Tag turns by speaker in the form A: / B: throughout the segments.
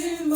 A: Tu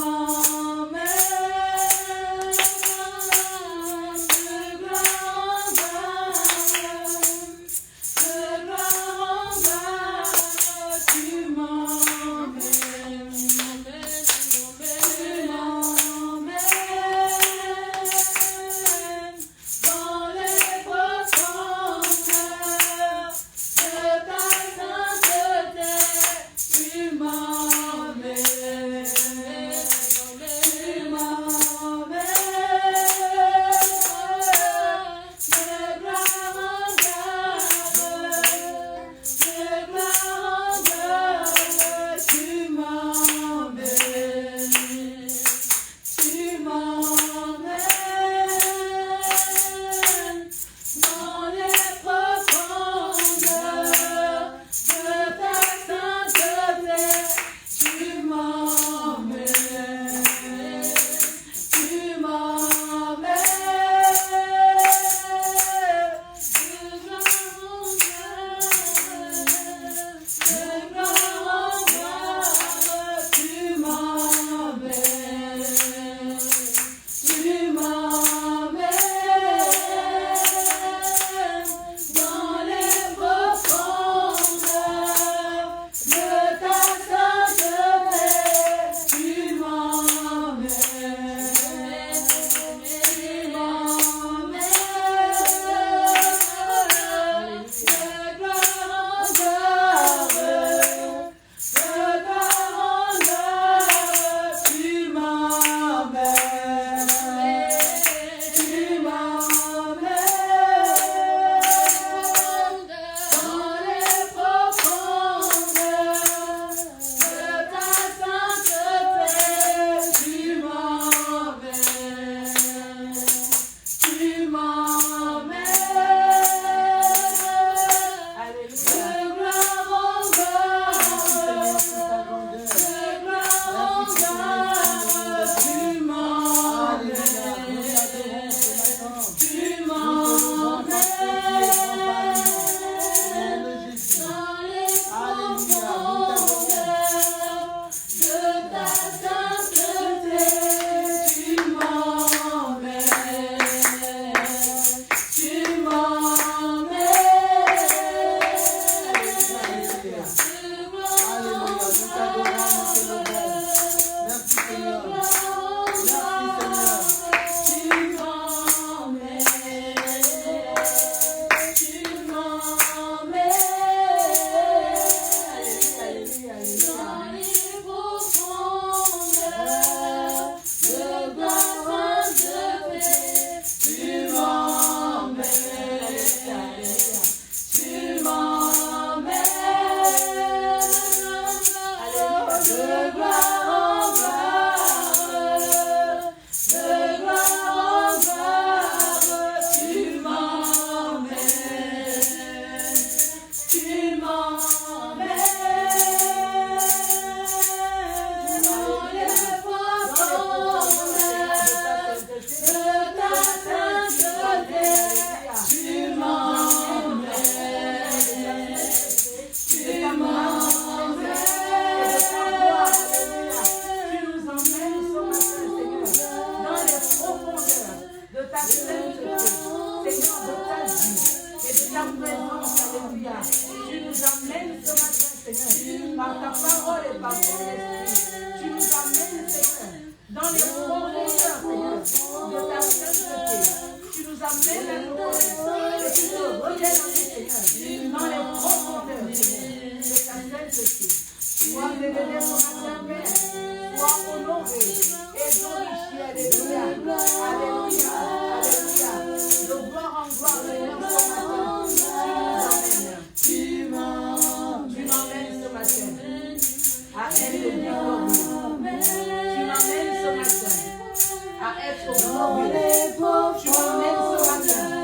A: m'emmènes ce matin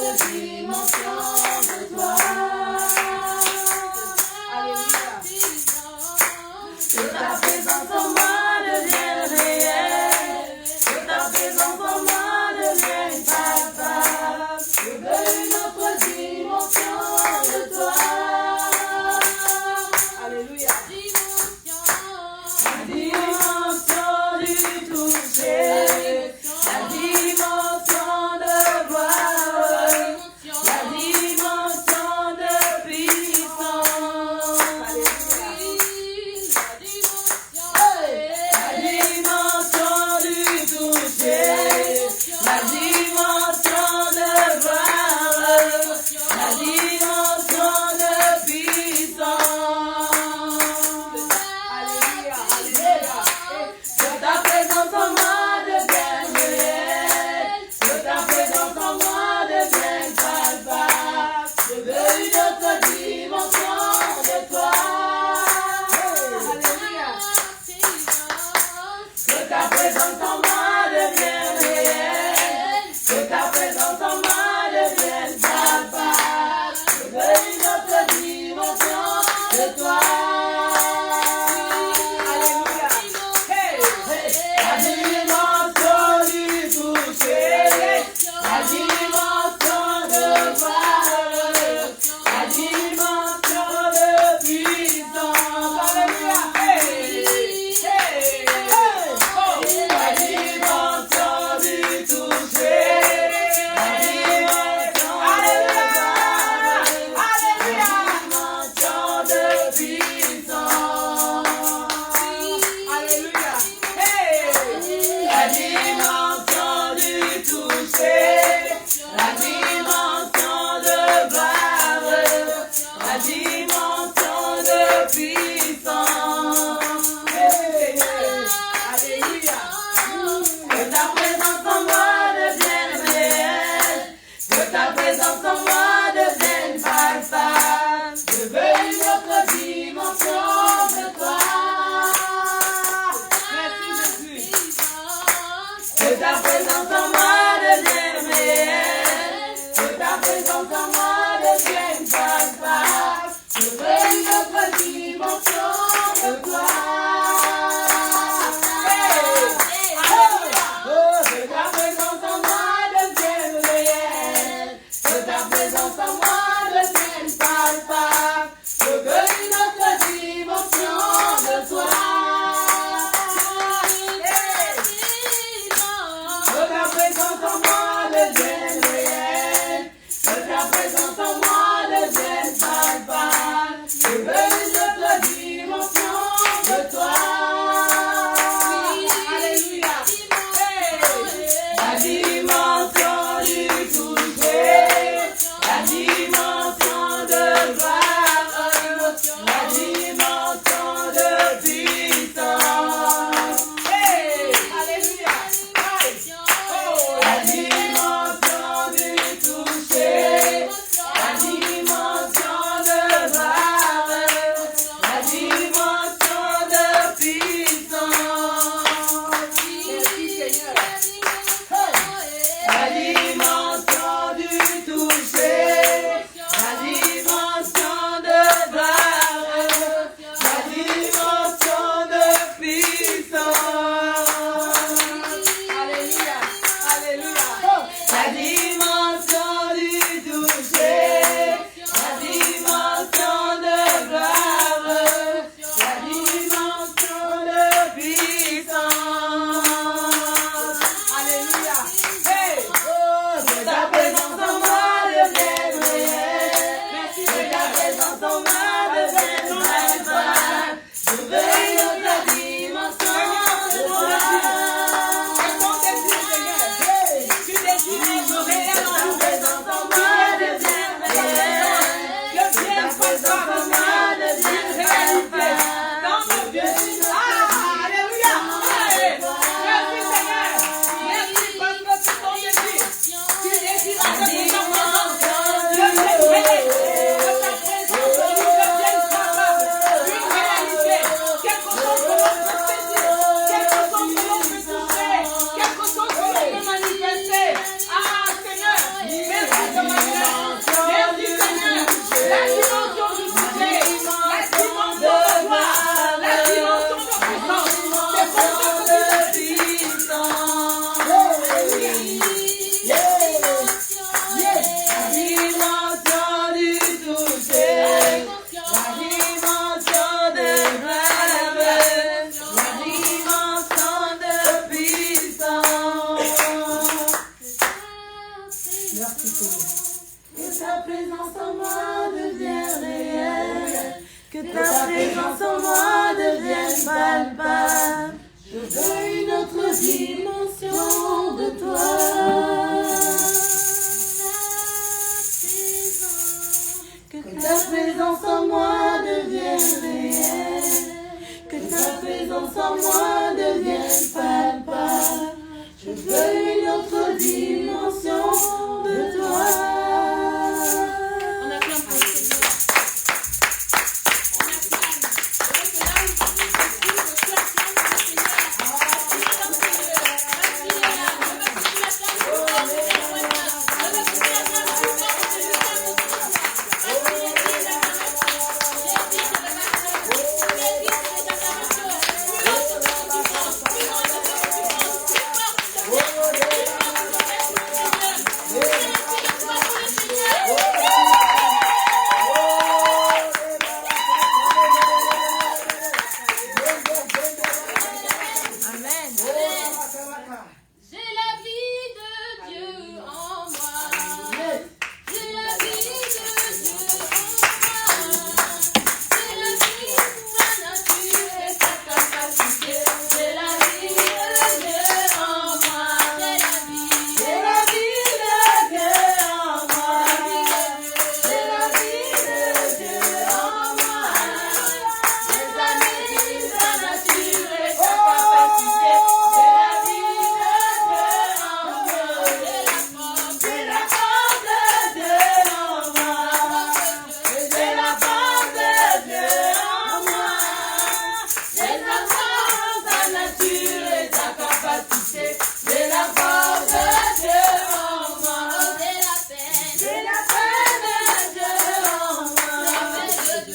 A: Que ta présence dimension du toucher, la dimension de rêve, la dimension de puissance. Merci Seigneur. Que ta présence en moi devienne réelle, que ta présence en moi devienne palpable. Je veux une autre dimension de toi. Que ta présence en moi devienne réelle, que ta présence en moi devienne palpable. Je veux une autre dimension de toi.
B: On acclame pour le Seigneur. On acclame. C'est vrai que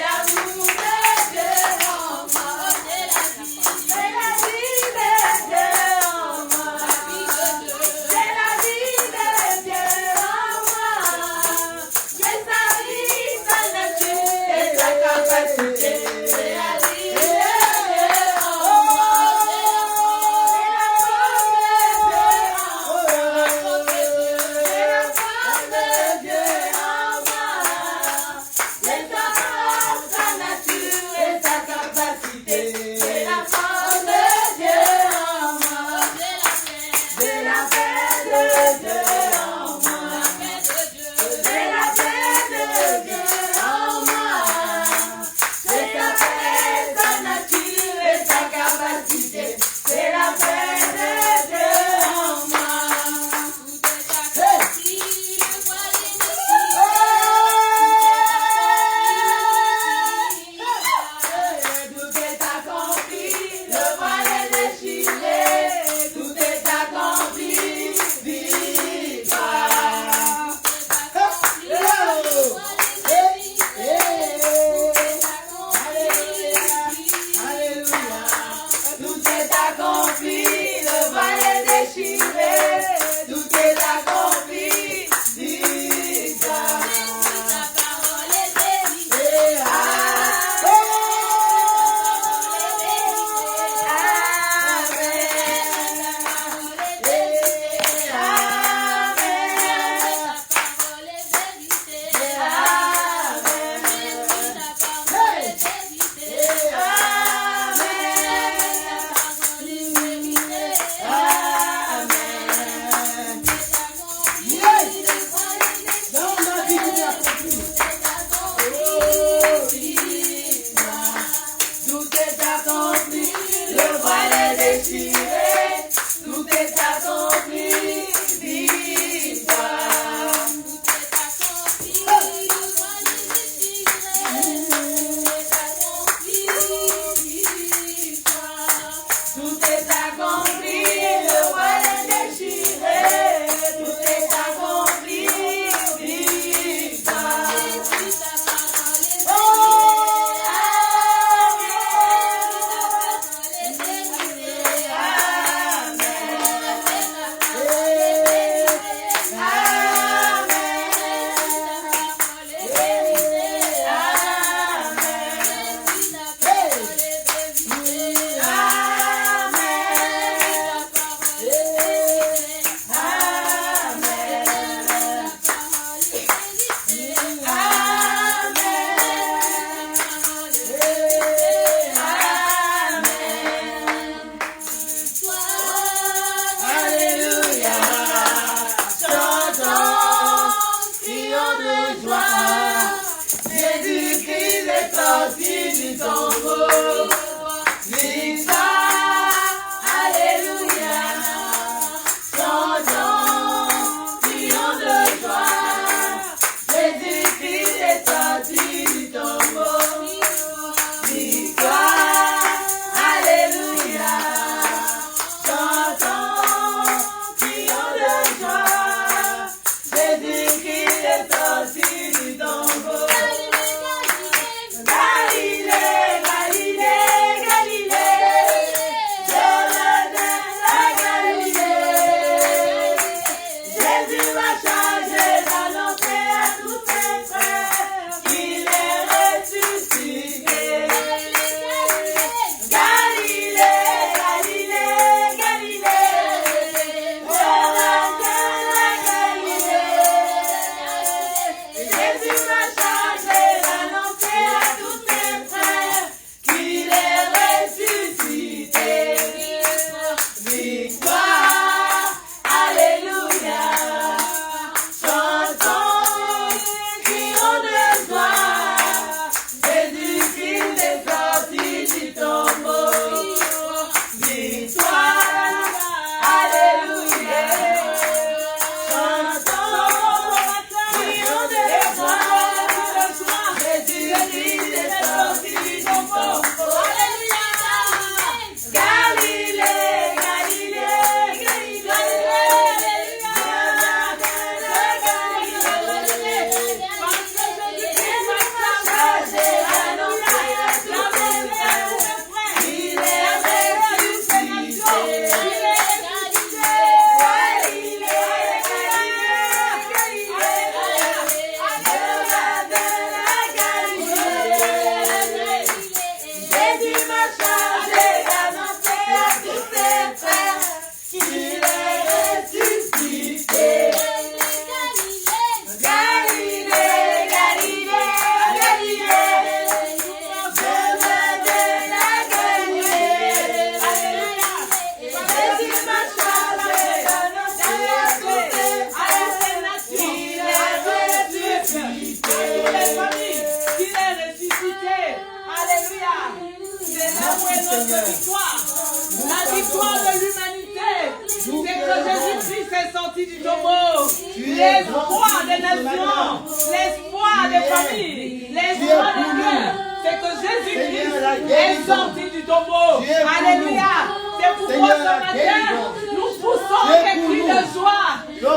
B: là où tu acclames le Seigneur. Alléluia. C'est là où est notre victoire. La victoire de l'humanité. C'est que Jésus-Christ est sorti du tombeau. L'espoir des nations. L'espoir des familles. L'espoir des cœurs. C'est que Jésus-Christ est sorti du tombeau. Alléluia. C'est pourquoi ce matin, nous poussons des cris de joie.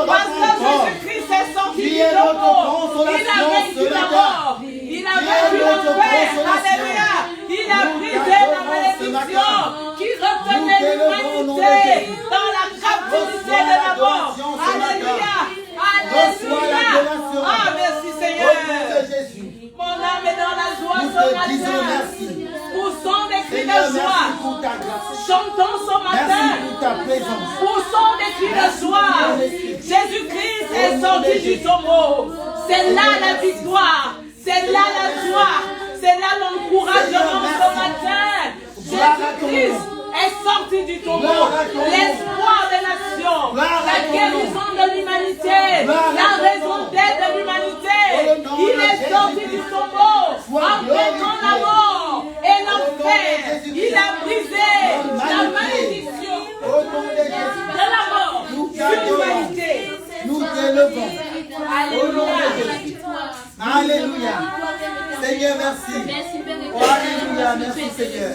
B: Parce que Jésus-Christ est sorti du tombeau. Il a vaincu la mort. Il a vaincu l'enfer. Alléluia. Il a brisé la malédiction qui retenait l'humanité dans la captivité de la mort. Alléluia. Alléluia. Ah, merci Seigneur. Mon âme est dans la joie ce matin. Poussons des cris de joie. Chantons ce matin. Poussons des cris de joie. Jésus-Christ est sorti du tombeau. C'est là la victoire. C'est là la joie. C'est là l'encouragement ce matin. Jésus-Christ est sorti du tombeau. L'espoir des nations. La guérison de l'humanité. La raison d'être de l'humanité. Il est sorti du tombeau. En vainquant la mort et l'enfer. Il a brisé la malédiction de la mort sur l'humanité.
C: Nous t'élevons.
B: Alléluia.
C: Alléluia. Seigneur, merci. Oh, alléluia, merci Seigneur.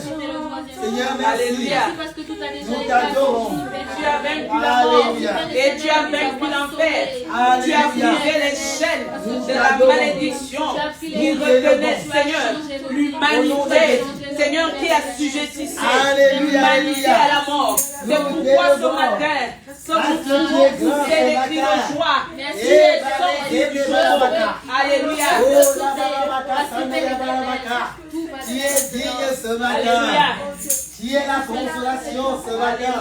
C: Seigneur, merci. Nous t'adorons.
B: Tu as vaincu la mort et tu as vaincu l'enfer. Tu as brisé les chaînes de la malédiction qui retenait, Seigneur, l'humanité. Seigneur, qui assujettissait l'humanité à la mort. C'est pourquoi ce matin, ce mouvement poussait des cris de joie. Tu es sorti du tombeau. Alléluia.
C: Tu es digne ce matin. Tu es la consolation ce matin.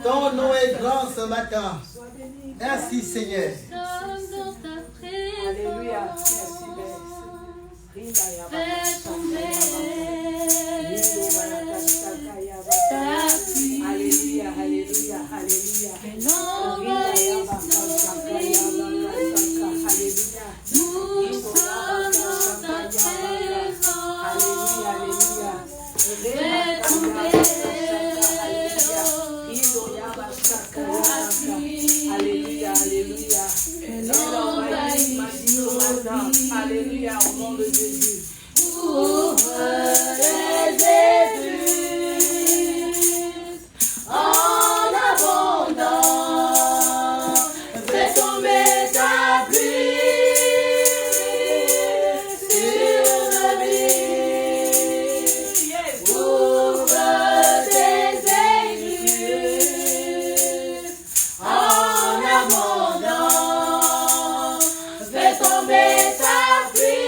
C: Ton nom est grand ce matin. Merci Seigneur.
B: Alléluia. Alléluia, alléluia, alléluia. Alléluia, alléluia. Alléluia, au nom de Jésus.
A: Ouvre les écluses en abondance, fais tomber ta pluie sur nos vies. Ouvre tes écluses en abondance, fais tomber ta pluie.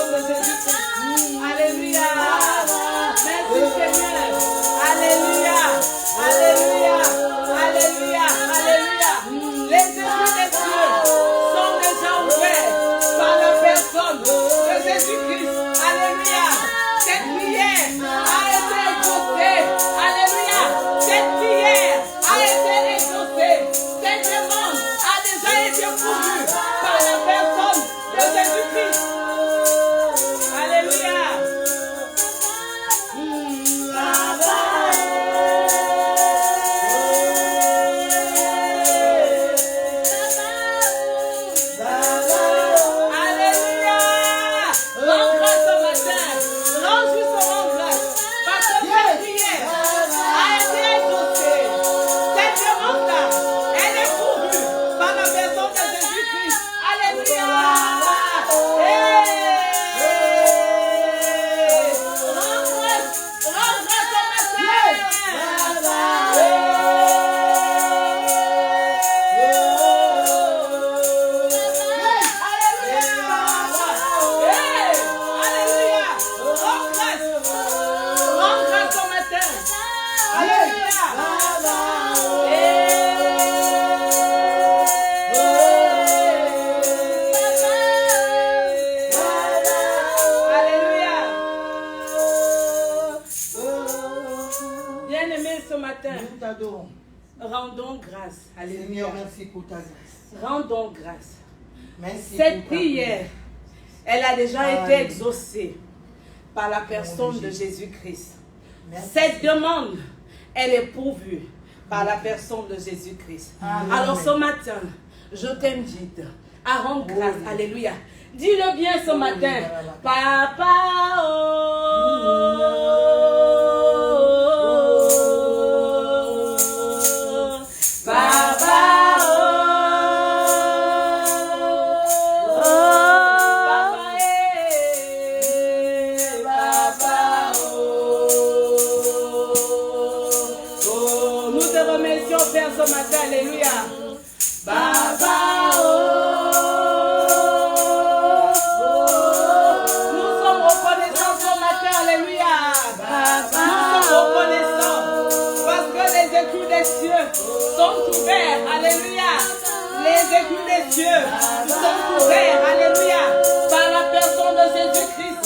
B: personne de Jésus-Christ. Alléluia. Merci Seigneur. Alléluia. Alléluia. Alléluia. Alléluia. Les esprits des cieux sont déjà ouverts par la personne de Jésus-Christ. Alléluia. Cette prière a été exaucée. Alléluia. Cette prière a été exaucée. Cette demande a déjà été pourvue par la personne de Jésus-Christ. Alléluia. Rendons grâce. Alléluia.
C: Merci pour ta grâce.
B: Rendons grâce.
C: Merci.
B: Cette prière, elle a déjà été exaucée par la personne de Jésus-Christ. Cette demande, elle est pourvue par la personne de Jésus-Christ. Alors ce matin, je t'invite à rendre grâce. Alléluia. Dis-le bien ce matin. Papa, ce matin, alléluia. Baba, nous sommes reconnaissants ce matin, alléluia. Nous sommes reconnaissants parce que les écus des cieux sont ouverts, alléluia. Les écus des cieux sont ouverts, alléluia, par la personne de Jésus-Christ.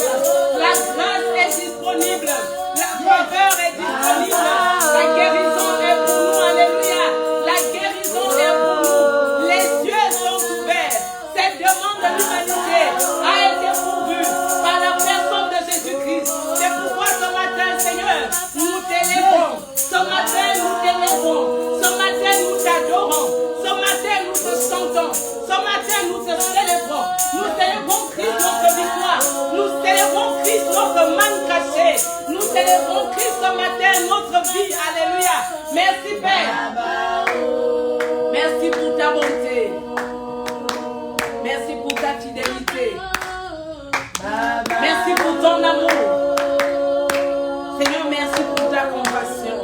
B: La grâce est disponible, la faveur est disponible, la guérison est pour nous, alléluia. La guérison est pour nous. Les cieux sont ouverts. Cette demande de l'humanité a été pourvue par la personne de Jésus-Christ. C'est pourquoi ce matin, Seigneur, nous t'élèvons. Ce matin, nous t'élèvons. Ce matin, nous t'adorons. Ce matin, nous te chantons. Ce matin, nous te célébrons. Nous célébrons Christ, notre victoire. Nous célébrons Christ, notre manne cachée. Nous célébrons Christ ce matin, notre vie. Alléluia. Merci, Père. Merci pour ta bonté. Merci pour ta fidélité. Merci pour ton amour. Seigneur, merci pour ta compassion.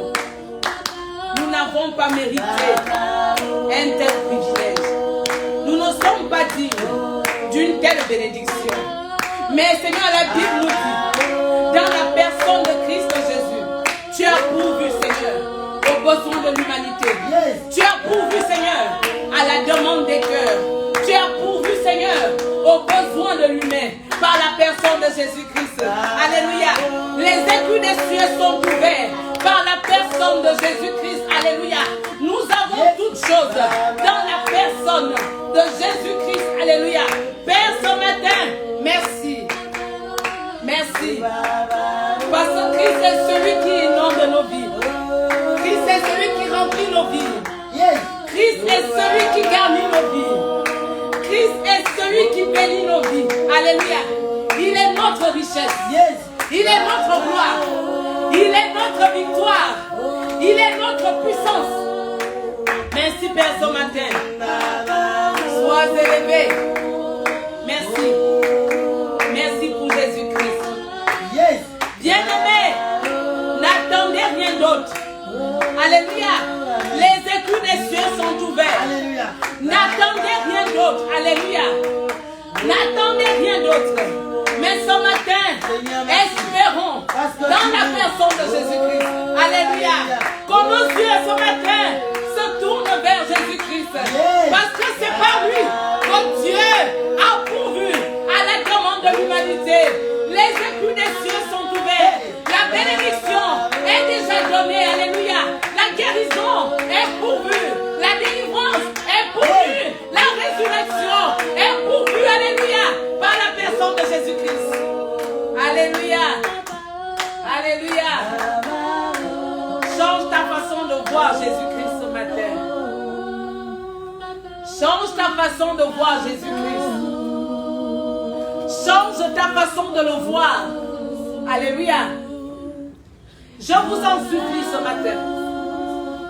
B: Nous n'avons pas mérité un tel privilège. Nous ne sommes pas dignes d'une telle bénédiction. Mais Seigneur, la Bible nous dit, dans la personne de Christ Jésus, tu as pourvu, Seigneur, aux besoins de l'humanité. Tu as pourvu, Seigneur, à la demande des cœurs. Tu as pourvu, Seigneur, aux besoins de l'humain par la personne de Jésus-Christ. Alléluia. Les écus des cieux sont ouverts par la personne de Jésus-Christ. Alléluia. Nous avons toutes choses dans la personne de Jésus-Christ. Alléluia. Père, ce matin, merci. Merci. Parce que Christ est celui qui inonde nos vies. Christ est celui qui remplit nos vies. Christ est celui qui garnit nos vies. Christ est celui qui bénit nos vies. Alléluia. Il est notre richesse. Il est notre gloire. Il est notre victoire. Il est notre puissance. Merci Père ce matin. Sois élevé. Merci. Merci pour Jésus-Christ. Bien-aimé, n'attendez rien d'autre. Alléluia. Les écus des cieux sont ouverts. N'attendez rien d'autre. Alléluia. N'attendez rien d'autre. Mais ce matin, espérons dans la personne de Jésus-Christ. Alléluia. Que nos yeux ce matin se tournent vers Jésus-Christ. Parce que c'est par lui que Dieu a pourvu à la demande de l'humanité. Les écus des cieux sont ouverts. La bénédiction est déjà donnée. Alléluia. La guérison est pourvue. La délivrance est pourvue. La résurrection est pourvue. Alléluia. Par la personne de Jésus-Christ. Alléluia. Alléluia. Change ta façon de voir Jésus-Christ ce matin. Change ta façon de voir Jésus-Christ. Change ta façon de le voir. Alléluia. Je vous en supplie ce matin.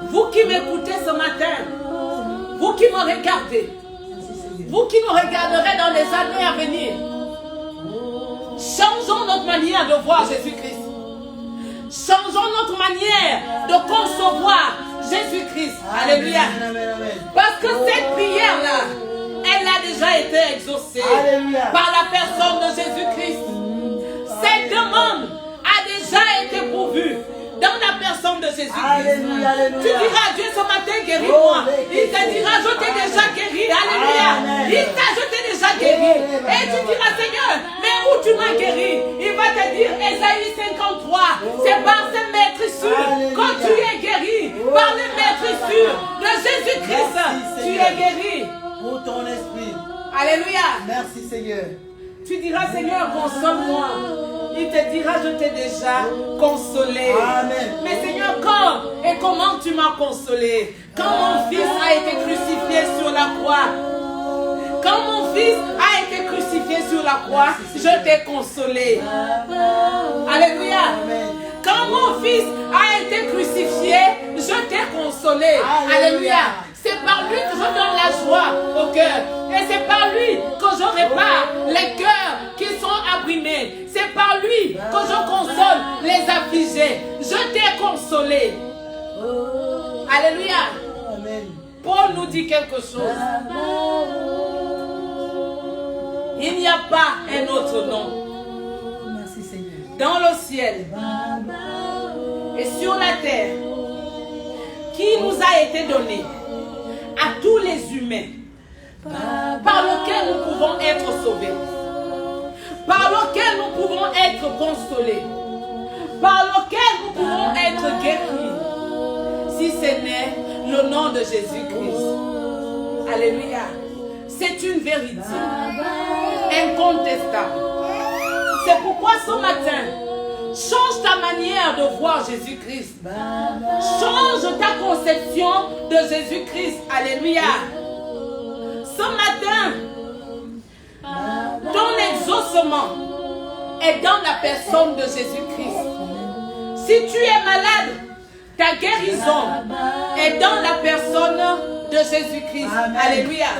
B: Vous qui m'écoutez ce matin, vous qui me regardez, vous qui nous regarderez dans les années à venir, changeons notre manière de voir Jésus-Christ. Changeons notre manière de concevoir Jésus-Christ. Alléluia. Parce que cette prière-là, elle a déjà été exaucée. Alléluia. Par la personne de Jésus-Christ. Cette demande a déjà été pourvue dans la personne de Jésus-Christ. Tu diras à Dieu ce matin, guéris-moi. Il te dira, je t'ai déjà guéri. Alléluia. Je t'ai déjà guéri. Et tu diras, Seigneur, mais où tu m'as guéri? Il va te dire, Ésaïe 53, c'est par ces maîtrisures que tu es guéri. Par les maîtrisures de Jésus-Christ, tu es guéri.
C: Pour ton esprit.
B: Alléluia.
C: Merci Seigneur.
B: Tu diras, Seigneur, console-moi. Il te dira, je t'ai déjà consolé.
C: Amen.
B: Mais Seigneur, quand et comment tu m'as consolé? Quand mon fils a été crucifié sur la croix. Quand mon fils a été crucifié sur la croix, je t'ai consolé. Alléluia. Quand mon fils a été crucifié, je t'ai consolé. Alléluia. C'est par lui que je donne la joie au cœur. Et c'est par lui que je répare les cœurs qui sont abîmés. C'est par lui que je console les affligés. Je t'ai consolé. Alléluia. Paul nous dit quelque chose. Il n'y a pas un autre nom dans le ciel et sur la terre qui nous a été donné à tous les humains, par lequel nous pouvons être sauvés, par lequel nous pouvons être consolés, par lequel nous pouvons être guéris, si ce n'est le nom de Jésus-Christ. Alléluia. C'est une vérité incontestable. C'est pourquoi ce matin, change ta manière de voir Jésus-Christ. Change ta conception de Jésus-Christ. Alléluia. Ce matin, ton exaucement est dans la personne de Jésus-Christ. Si tu es malade, ta guérison est dans la personne de Jésus-Christ. Alléluia.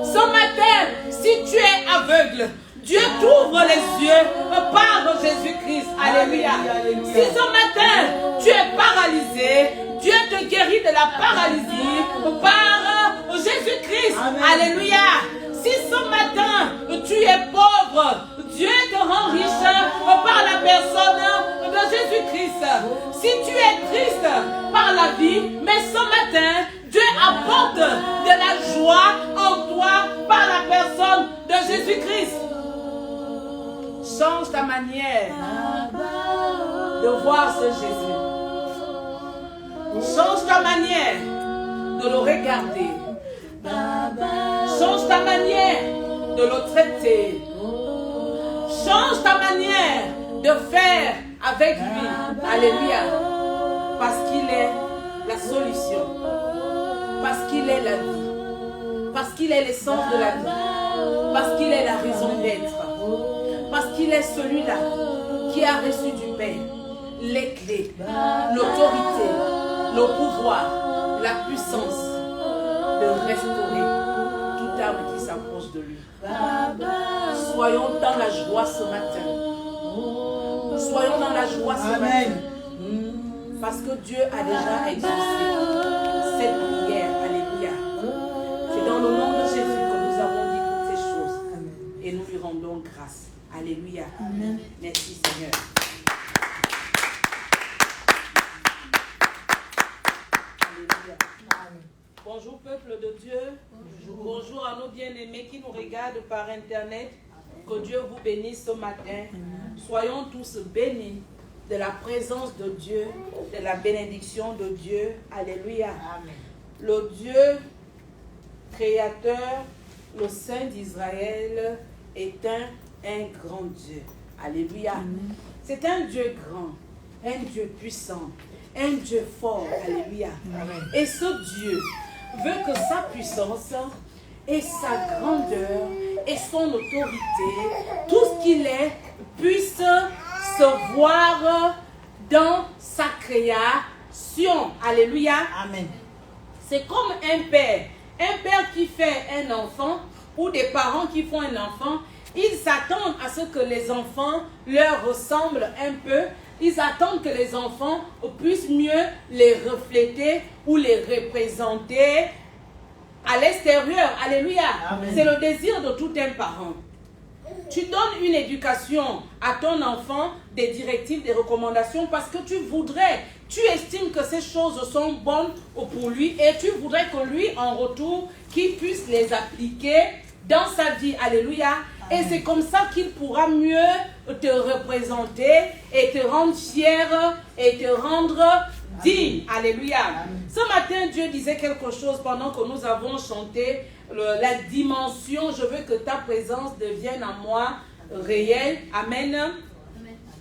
B: Ce matin, si tu es aveugle, Dieu t'ouvre les yeux par Jésus-Christ. Alléluia. Si ce matin, tu es paralysé, Dieu te guérit de la paralysie par Jésus-Christ. Alléluia. Si ce matin, tu es pauvre, Dieu te rend riche par la personne de Jésus-Christ. Si tu es triste par la vie, mais ce matin, Dieu apporte de la joie en toi par la personne de Jésus-Christ. Change ta manière de voir ce Jésus. Change ta manière de le regarder. Change ta manière de le traiter. Change ta manière de faire avec lui. Alléluia. Parce qu'il est la solution. Parce qu'il est la vie. Parce qu'il est l'essence de la vie. Parce qu'il est la raison d'être. Parce qu'il est celui-là qui a reçu du Père les clés, l'autorité, le pouvoir, la puissance de restaurer toute âme qui s'approche de lui. Soyons dans la joie ce matin. Soyons dans la joie ce matin. Parce que Dieu a déjà exaucé cette prière. Alléluia. C'est dans le nom de Jésus que nous avons dit toutes ces choses. Et nous lui rendons grâce. Alléluia.
A: Amen.
B: Merci Seigneur. Alléluia. Bonjour peuple de Dieu. Bonjour à nos bien-aimés qui nous regardent par internet. Que Dieu vous bénisse ce matin. Soyons tous bénis de la présence de Dieu, de la bénédiction de Dieu. Alléluia.
C: Amen.
B: Le Dieu créateur, le Saint d'Israël est un grand Dieu. Alléluia. C'est un Dieu grand, un Dieu puissant, un Dieu fort. Alléluia.
C: Amen.
B: Et ce Dieu veut que sa puissance et sa grandeur et son autorité, tout ce qu'il est, puisse se voir dans sa création. Alléluia.
C: Amen.
B: C'est comme un père qui fait un enfant ou des parents qui font un enfant. Ils s'attendent à ce que les enfants leur ressemblent un peu. Ils attendent que les enfants puissent mieux les refléter ou les représenter à l'extérieur. Alléluia.
C: Amen.
B: C'est le désir de tout un parent. Tu donnes une éducation à ton enfant, des directives, des recommandations, parce que tu estimes que ces choses sont bonnes pour lui et tu voudrais que lui, en retour, qu'il puisse les appliquer dans sa vie. Alléluia. Et c'est comme ça qu'il pourra mieux te représenter et te rendre fier et te rendre digne. Alléluia. Ce matin, Dieu disait quelque chose pendant que nous avons chanté la dimension. Je veux que ta présence devienne en moi réelle. Amen.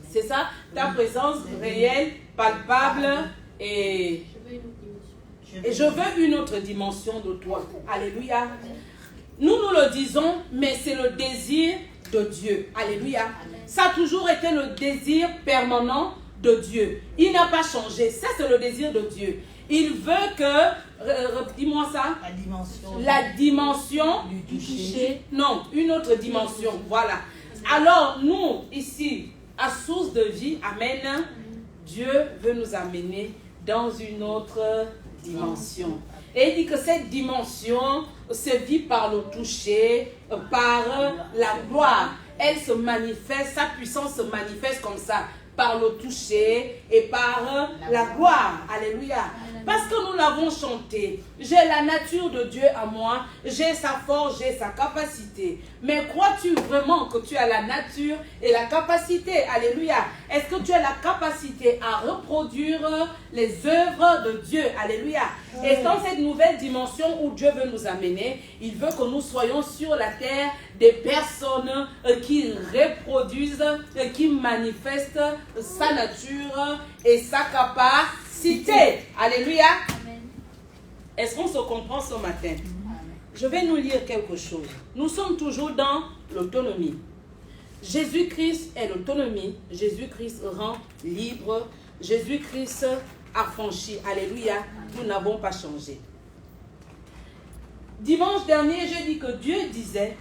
B: C'est ça? Ta présence réelle, palpable et je veux une autre dimension de toi. Alléluia. Nous le disons, mais c'est le désir de Dieu. Alléluia. Ça a toujours été le désir permanent de Dieu. Il n'a pas changé. Ça, c'est le désir de Dieu. Il veut que, dis-moi ça. La dimension
C: du toucher.
B: Non, une autre dimension. Voilà. Alors, nous, ici, à Source de Vie, Amen, Dieu veut nous amener dans une autre dimension. Et il dit que cette dimension se vit par le toucher, par la gloire. Elle se manifeste, sa puissance se manifeste comme ça, par le toucher et par la gloire. Alléluia. Parce que nous l'avons chanté. J'ai la nature de Dieu à moi, j'ai sa force, j'ai sa capacité. Mais crois-tu vraiment que tu as la nature et la capacité? Alléluia. Est-ce que tu as la capacité à reproduire les œuvres de Dieu? Alléluia. Et dans cette nouvelle dimension où Dieu veut nous amener, il veut que nous soyons sur la terre des personnes qui reproduisent, qui manifestent sa nature et sa capacité. Alléluia. Est-ce qu'on se comprend ce matin? Je vais nous lire quelque chose. Nous sommes toujours dans l'autonomie. Jésus-Christ est l'autonomie. Jésus-Christ rend libre. Jésus-Christ affranchi. Alléluia. Nous n'avons pas changé. Dimanche dernier, j'ai dit que Dieu disait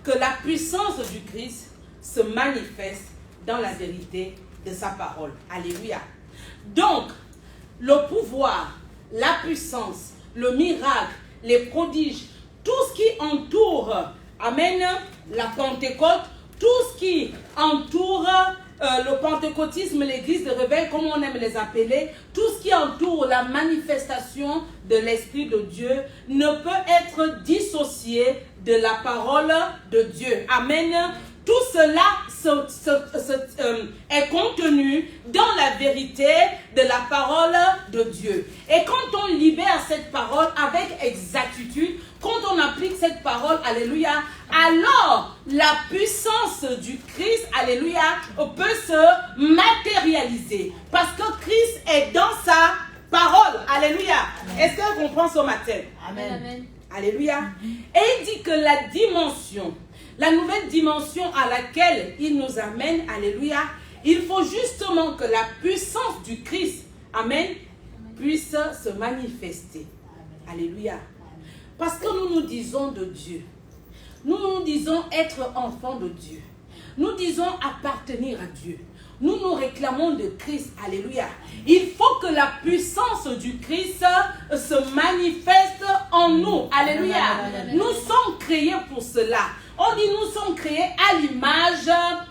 B: que la puissance du Christ se manifeste dans la vérité de sa parole. Alléluia. Donc, le pouvoir, la puissance, le miracle, les prodiges, tout ce qui entoure, amen, la Pentecôte, tout ce qui entoure le pentecôtisme, l'église de réveil, comme on aime les appeler, tout ce qui entoure la manifestation de l'Esprit de Dieu ne peut être dissocié de la parole de Dieu. Amen. Tout cela est contenu dans la vérité de la parole de Dieu. Et quand on libère cette parole avec exactitude, quand on applique cette parole, alléluia, alors la puissance du Christ, alléluia, peut se matérialiser. Parce que Christ est dans sa parole, alléluia. Est-ce que vous comprenez ce matin?
C: Amen.
A: Amen.
B: Alléluia. Et il dit que la dimension, la nouvelle dimension à laquelle il nous amène, alléluia, il faut justement que la puissance du Christ, amen, puisse se manifester. Alléluia. Parce que nous nous disons de Dieu. Nous nous disons être enfants de Dieu. Nous disons appartenir à Dieu. Nous nous réclamons de Christ. Alléluia. Il faut que la puissance du Christ se manifeste en nous. Alléluia. Nous sommes créés pour cela. On dit nous sommes créés à l'image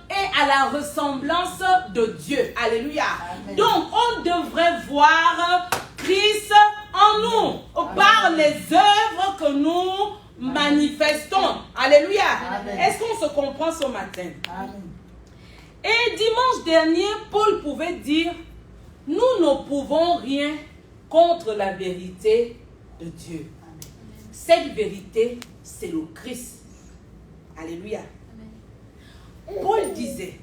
B: et à la ressemblance de Dieu. Alléluia. Amen. Donc on devrait voir Christ en nous par les œuvres que nous manifestons. Alléluia. Est-ce qu'on se comprend ce matin? Amen. Et dimanche dernier, Paul pouvait dire, nous ne pouvons rien contre la vérité de Dieu. Amen. Cette vérité, c'est le Christ. Alléluia. Amen. Paul disait,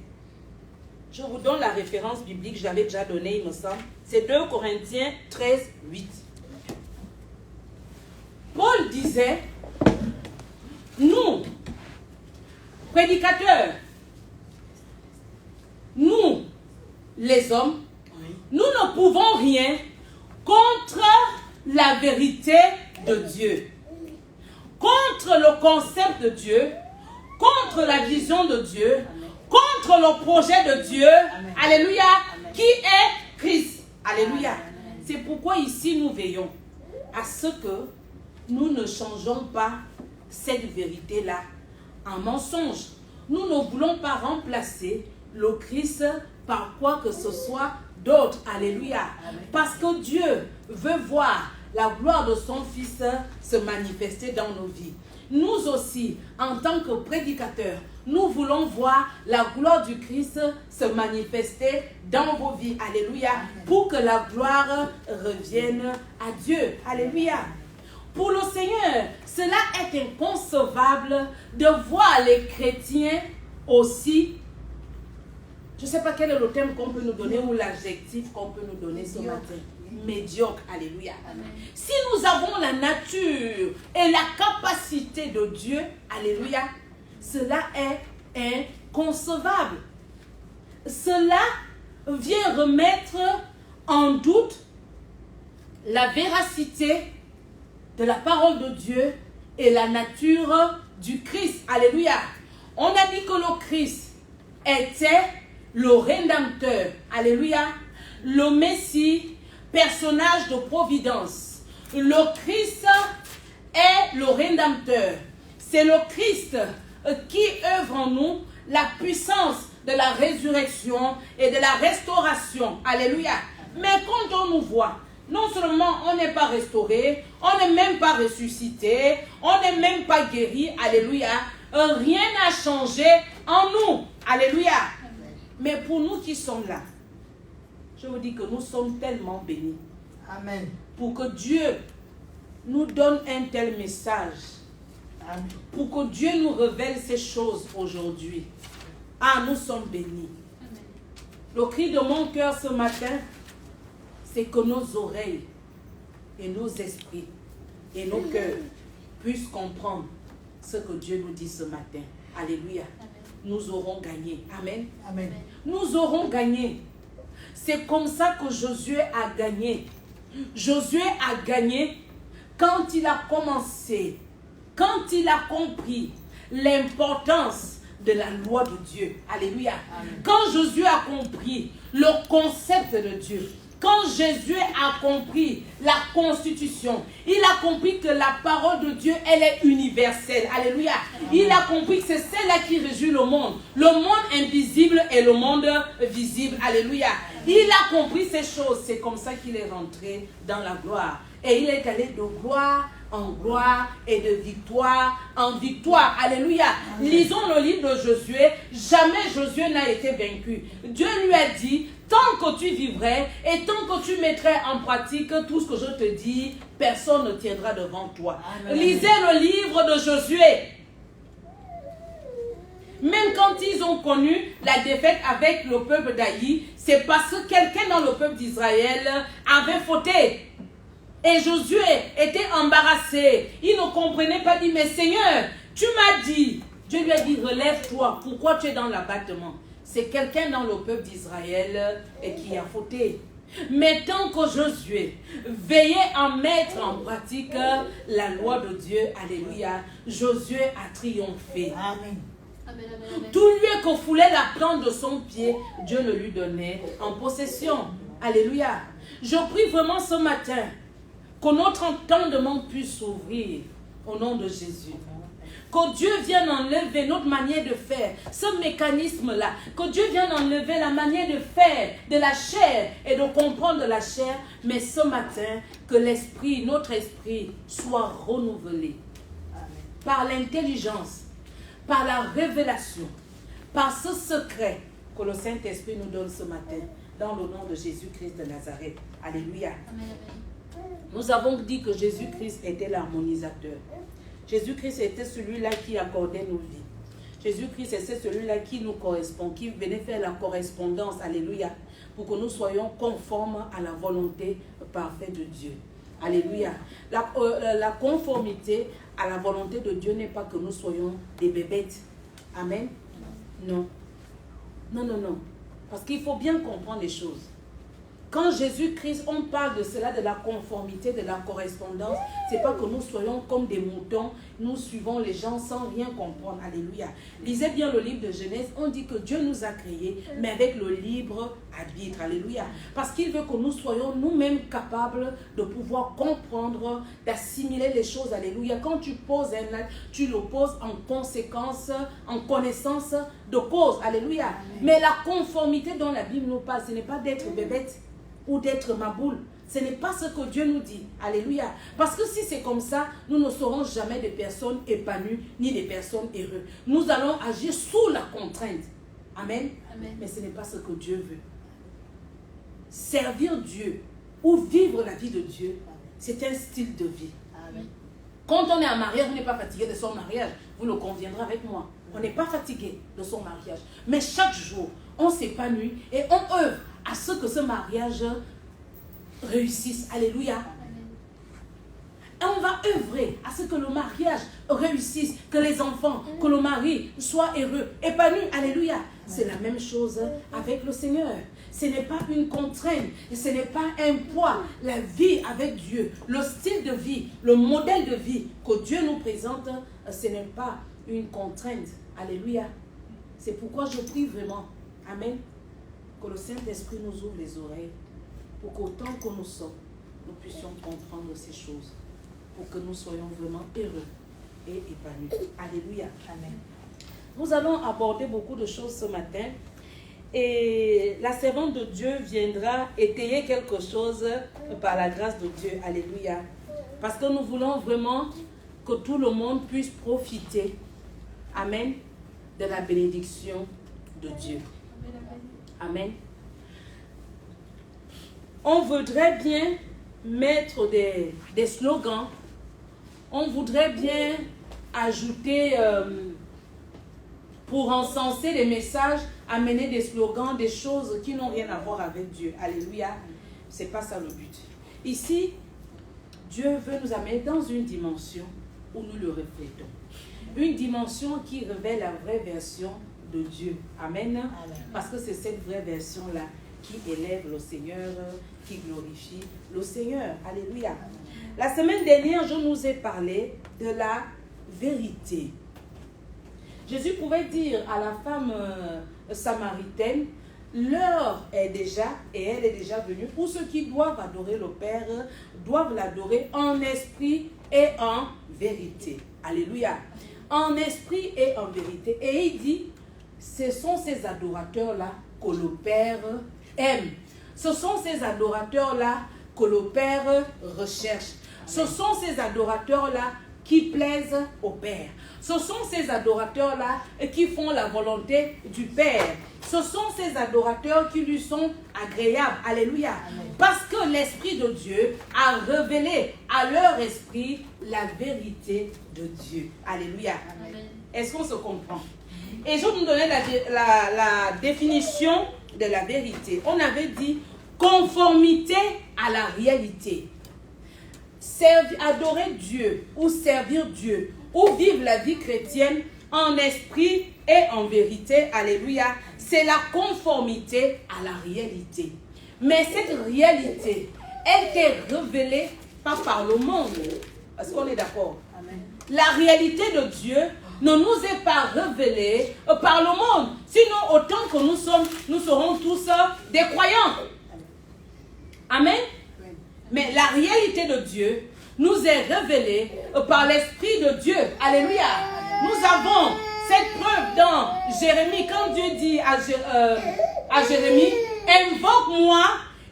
B: je vous donne la référence biblique, je l'avais déjà donnée, il me semble, c'est 2 Corinthiens 13, 8. Paul disait, nous, prédicateurs, nous, les hommes, nous ne pouvons rien contre la vérité de Dieu, contre le concept de Dieu, contre la vision de Dieu, contre le projet de Dieu, Amen. Alléluia, Amen. Qui est Christ. Alléluia. C'est pourquoi ici nous veillons à ce que nous ne changeons pas cette vérité-là en mensonge. Nous ne voulons pas remplacer le Christ par quoi que ce soit d'autre. Alléluia. Amen. Parce que Dieu veut voir la gloire de son Fils se manifester dans nos vies. Nous aussi, en tant que prédicateurs, nous voulons voir la gloire du Christ se manifester dans vos vies. Alléluia. Amen. Pour que la gloire revienne à Dieu. Alléluia. Pour le Seigneur, cela est inconcevable de voir les chrétiens aussi. Je ne sais pas quel est le thème qu'on peut nous donner ou l'adjectif qu'on peut nous donner ce matin. Médiocre. Alléluia. Amen. Si nous avons la nature et la capacité de Dieu, alléluia, cela est inconcevable. Cela vient remettre en doute la véracité de la parole de Dieu et la nature du Christ. Alléluia. On a dit que le Christ était le Rédempteur. Alléluia. Le Messie, personnage de providence. Le Christ est le Rédempteur. C'est le Christ qui œuvre en nous la puissance de la résurrection et de la restauration. Alléluia. Mais quand on nous voit, non seulement on n'est pas restauré, on n'est même pas ressuscité, on n'est même pas guéri. Alléluia. Rien n'a changé en nous. Alléluia. Mais pour nous qui sommes là, je vous dis que nous sommes tellement bénis. Amen. Pour que Dieu nous donne un tel message. Amen. Pour que Dieu nous révèle ces choses aujourd'hui. Ah, nous sommes bénis. Amen. Le cri de mon cœur ce matin, c'est que nos oreilles et nos esprits et nos cœurs puissent comprendre ce que Dieu nous dit ce matin. Alléluia. Amen. Nous aurons gagné. Amen. Amen. Nous aurons gagné. C'est comme ça que Josué a gagné. Josué a gagné quand il a commencé, quand il a compris l'importance de la loi de Dieu. Alléluia. Amen. Quand Josué a compris le concept de Dieu, quand Jésus a compris la constitution, il a compris que la parole de Dieu, elle est universelle. Alléluia. Amen. Il a compris que c'est celle-là qui régit le monde invisible et le monde visible. Alléluia. Il a compris ces choses. C'est comme ça qu'il est rentré dans la gloire. Et il est allé de gloire en gloire et de victoire en victoire. Alléluia. Amen. Lisons le livre de Josué. Jamais Josué n'a été vaincu. Dieu lui a dit, tant que tu vivrais et tant que tu mettrais en pratique tout ce que je te dis, personne ne tiendra devant toi. Amen. Lisez le livre de Josué. Même quand ils ont connu la défaite avec le peuple d'Aï, c'est parce que quelqu'un dans le peuple d'Israël avait fauté. Et Josué était embarrassé. Il ne comprenait pas. Dit, mais Seigneur, tu m'as dit. Dieu lui a dit, relève-toi. Pourquoi tu es dans l'abattement? C'est quelqu'un dans le peuple d'Israël qui a fauté. Mais tant que Josué veillait à mettre en pratique la loi de Dieu, alléluia, Josué a triomphé. Amen. Amen, amen, amen. Tout lieu que foulait la plante de son pied, Dieu le lui donnait en possession. Alléluia. Je prie vraiment ce matin que notre entendement puisse s'ouvrir au nom de Jésus.
A: Que Dieu vienne enlever notre manière de faire, ce mécanisme-là. Que Dieu vienne enlever la manière de faire de la chair et de comprendre la chair. Mais ce matin, que l'esprit, notre esprit, soit renouvelé. Par l'intelligence, par la révélation, par ce secret que le Saint-Esprit nous donne ce matin, dans le nom de Jésus-Christ de Nazareth. Alléluia. Amen. Nous avons dit que Jésus-Christ était l'harmonisateur. Jésus-Christ était celui-là qui accordait nos vies. Jésus-Christ était celui-là qui nous correspond, qui venait faire la correspondance, alléluia, pour que nous soyons conformes à la volonté parfaite de Dieu. Alléluia. La conformité à la volonté de Dieu n'est pas que nous soyons des bébêtes. Amen. Non. Non, non, non. Parce qu'il faut bien comprendre les choses. Quand Jésus-Christ, on parle de cela, de la conformité, de la correspondance, c'est pas que nous soyons comme des moutons, nous suivons les gens sans rien comprendre. Alléluia. Lisez bien le livre de Genèse, on dit que Dieu nous a créés, mais avec le libre arbitre. Alléluia. Parce qu'il veut que nous soyons nous-mêmes capables de pouvoir comprendre, d'assimiler les choses. Alléluia. Quand tu poses un acte, tu le poses en conséquence, en connaissance de cause. Alléluia. Mais la conformité dont la Bible nous parle, ce n'est pas d'être bébête ou d'être maboule. Ce n'est pas ce que Dieu nous dit. Alléluia. Parce que si c'est comme ça, nous ne serons jamais des personnes épanouies ni des personnes heureuses. Nous allons agir sous la contrainte. Amen. Amen. Mais ce n'est pas ce que Dieu veut. Servir Dieu ou vivre la vie de Dieu, c'est un style de vie. Amen. Quand on est en mariage, on n'est pas fatigué de son mariage. Vous le conviendrez avec moi. On n'est pas fatigué de son mariage. Mais chaque jour, on s'épanouit et on œuvre à ce que ce mariage réussisse. Alléluia. Et on va œuvrer à ce que le mariage réussisse, que les enfants, que le mari soit heureux, épanoui. Alléluia. C'est la même chose avec le Seigneur. Ce n'est pas une contrainte, ce n'est pas un poids. La vie avec Dieu, le style de vie, le modèle de vie que Dieu nous présente, ce n'est pas une contrainte. Alléluia. C'est pourquoi je prie vraiment. Amen. Que le Saint-Esprit nous ouvre les oreilles pour qu'autant que nous sommes, nous puissions comprendre ces choses. Pour que nous soyons vraiment heureux et épanouis. Alléluia. Amen. Nous allons aborder beaucoup de choses ce matin. Et la servante de Dieu viendra étayer quelque chose par la grâce de Dieu. Alléluia. Parce que nous voulons vraiment que tout le monde puisse profiter. Amen. De la bénédiction de Dieu. Amen. On voudrait bien mettre des slogans. On voudrait bien ajouter, pour encenser les messages, amener des slogans, des choses qui n'ont rien à voir avec Dieu. Alléluia. Ce n'est pas ça le but. Ici, Dieu veut nous amener dans une dimension où nous le reflétons. Une dimension qui révèle la vraie version de Dieu. Amen. Amen. Parce que c'est cette vraie version-là qui élève le Seigneur, qui glorifie le Seigneur. Alléluia. La semaine dernière, je nous ai parlé de la vérité. Jésus pouvait dire à la femme samaritaine, l'heure est déjà, et elle est déjà venue, où ceux qui doivent adorer le Père doivent l'adorer en esprit et en vérité. Alléluia. En esprit et en vérité. Et il dit, ce sont ces adorateurs-là que le Père aime. Ce sont ces adorateurs-là que le Père recherche. Ce sont ces adorateurs-là qui plaisent au Père. Ce sont ces adorateurs-là qui font la volonté du Père. Ce sont ces adorateurs qui lui sont agréables. Alléluia. Amen. Parce que l'Esprit de Dieu a révélé à leur esprit la vérité de Dieu. Alléluia. Est-ce qu'on se comprend? Et je vais vous donner la définition de la vérité. On avait dit conformité à la réalité. Adorer Dieu ou servir Dieu ou vivre la vie chrétienne en esprit et en vérité, alléluia, c'est la conformité à la réalité. Mais cette réalité, elle t'est révélée pas par le monde. Est-ce qu'on est d'accord? Amen. La réalité de Dieu ne nous est pas révélée par le monde. Sinon, autant que nous sommes, nous serons tous des croyants. Amen. Mais la réalité de Dieu nous est révélée par l'Esprit de Dieu. Alléluia.
B: Nous avons cette preuve dans Jérémie, quand Dieu dit à Jérémie, invoque-moi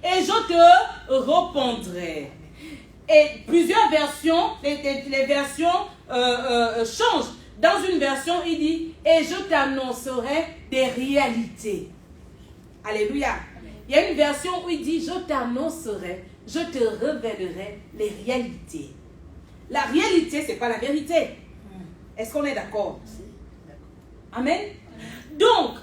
B: et je te répondrai. Et plusieurs versions, les versions changent. Dans une version, il dit, et je t'annoncerai des réalités. Alléluia. Il y a une version où il dit, je t'annoncerai, je te révélerai les réalités. La réalité, ce n'est pas la vérité. Est-ce qu'on est d'accord? Amen. Donc,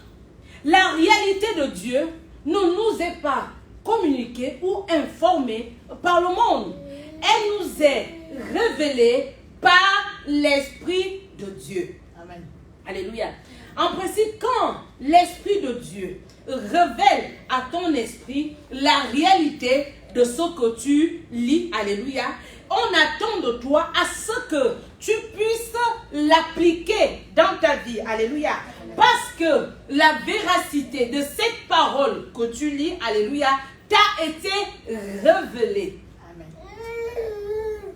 B: la réalité de Dieu ne nous est pas communiquée ou informée par le monde. Elle nous est révélée par l'Esprit de Dieu.
C: Amen.
B: Alléluia. En principe, quand l'Esprit de Dieu révèle à ton esprit la réalité de ce que tu lis, alléluia, on attend de toi à ce que tu puisses l'appliquer dans ta vie, alléluia. Parce que la véracité de cette parole que tu lis, alléluia, t'a été révélée.
C: Amen.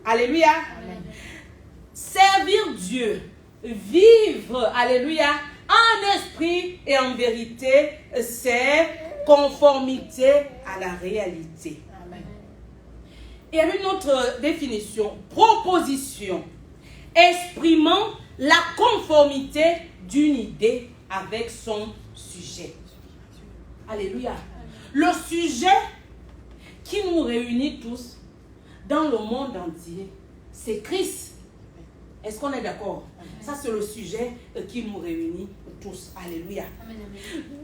B: Alléluia.
C: Amen.
B: Servir Dieu, vivre, alléluia, en esprit et en vérité, c'est conformité à la réalité.
C: Amen.
B: Il y a une autre définition, proposition, exprimant la conformité d'une idée avec son sujet. Alléluia. Le sujet qui nous réunit tous dans le monde entier, c'est Christ. Est-ce qu'on est d'accord? Ça, c'est le sujet qui nous réunit tous. Alléluia.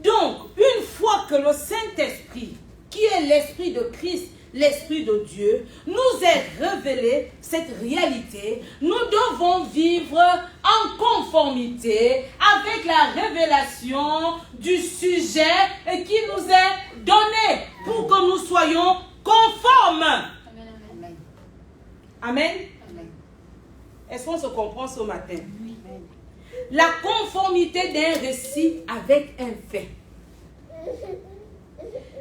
B: Donc, une fois que le Saint-Esprit, qui est l'Esprit de Christ, l'Esprit de Dieu, nous est révélé cette réalité, nous devons vivre en conformité avec la révélation du sujet qui nous est donné pour que nous soyons conformes.
C: Amen.
B: Amen.
C: Amen.
B: Est-ce qu'on se comprend ce matin? La conformité d'un récit avec un fait.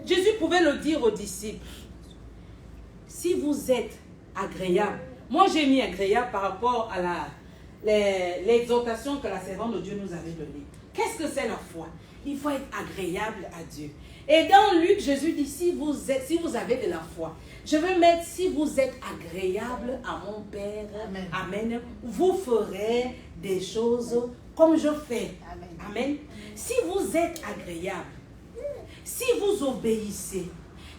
B: Jésus pouvait le dire aux disciples. Si vous êtes agréable, moi j'ai mis agréable par rapport à l'exhortation que la servante de Dieu nous avait donnée. Qu'est-ce que c'est la foi? Il faut être agréable à Dieu. Et dans Luc, Jésus dit, si vous avez de la foi, je vais mettre, si vous êtes agréable à mon Père,
C: Amen.
B: Amen, vous ferez des choses comme je fais.
C: Amen.
B: Amen. Si vous êtes agréable, si vous obéissez,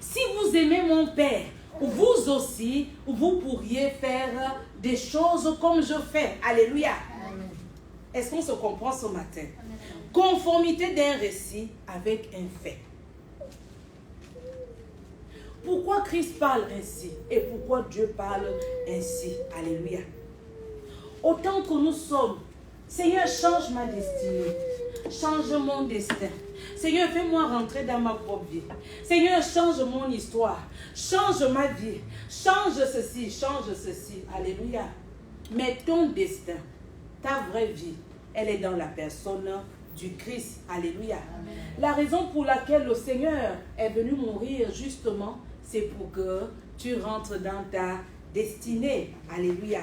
B: si vous aimez mon Père, vous aussi, vous pourriez faire des choses comme je fais. Alléluia.
C: Amen.
B: Est-ce qu'on se comprend ce matin? Conformité d'un récit avec un fait. Pourquoi Christ parle ainsi et pourquoi Dieu parle ainsi? Alléluia. Autant que nous sommes, Seigneur, change ma destinée, change mon destin. Seigneur, fais-moi rentrer dans ma propre vie. Seigneur, change mon histoire, change ma vie, change ceci, change ceci. Alléluia. Mais ton destin, ta vraie vie, elle est dans la personne du Christ. Alléluia. Amen. La raison pour laquelle le Seigneur est venu mourir, justement, c'est pour que tu rentres dans ta destinée. Alléluia.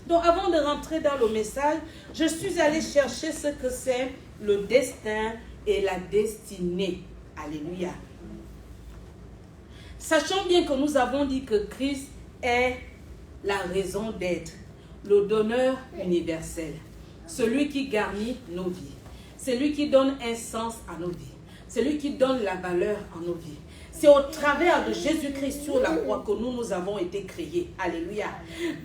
B: Donc, avant de rentrer dans le message, je suis allée chercher ce que c'est le destin et la destinée. Alléluia. Sachant bien que nous avons dit que Christ est la raison d'être, le donneur universel, celui qui garnit nos vies, celui qui donne un sens à nos vies, celui qui donne la valeur à nos vies. C'est au travers de Jésus-Christ sur la croix que nous avons été créés. Alléluia.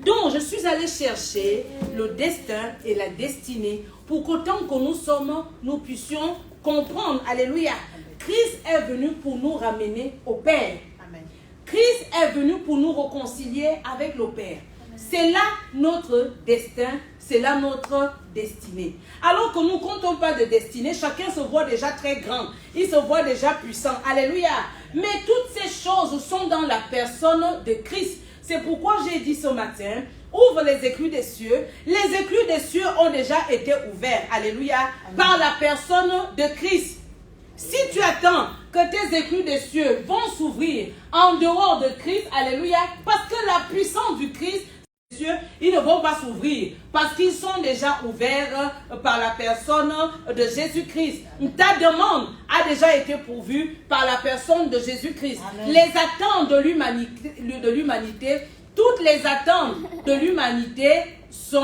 B: Donc, je suis allée chercher le destin et la destinée pour qu'autant que nous sommes, nous puissions comprendre. Alléluia. Christ est venu pour nous ramener au Père.
C: Amen.
B: Christ est venu pour nous réconcilier avec le Père. C'est là notre destin, c'est là notre destinée. Alors que nous ne comptons pas de destinée, chacun se voit déjà très grand, il se voit déjà puissant. Alléluia. Mais toutes ces choses sont dans la personne de Christ. C'est pourquoi j'ai dit ce matin, ouvre les éclus des cieux. Les éclus des cieux ont déjà été ouverts. Alléluia. Par la personne de Christ. Si tu attends que tes éclus des cieux vont s'ouvrir en dehors de Christ, alléluia, parce que la puissance du Christ cieux, ils ne vont pas s'ouvrir parce qu'ils sont déjà ouverts par la personne de Jésus-Christ. Ta demande a déjà été pourvue par la personne de Jésus-Christ. Les attentes de l'humanité, toutes les attentes de l'humanité sont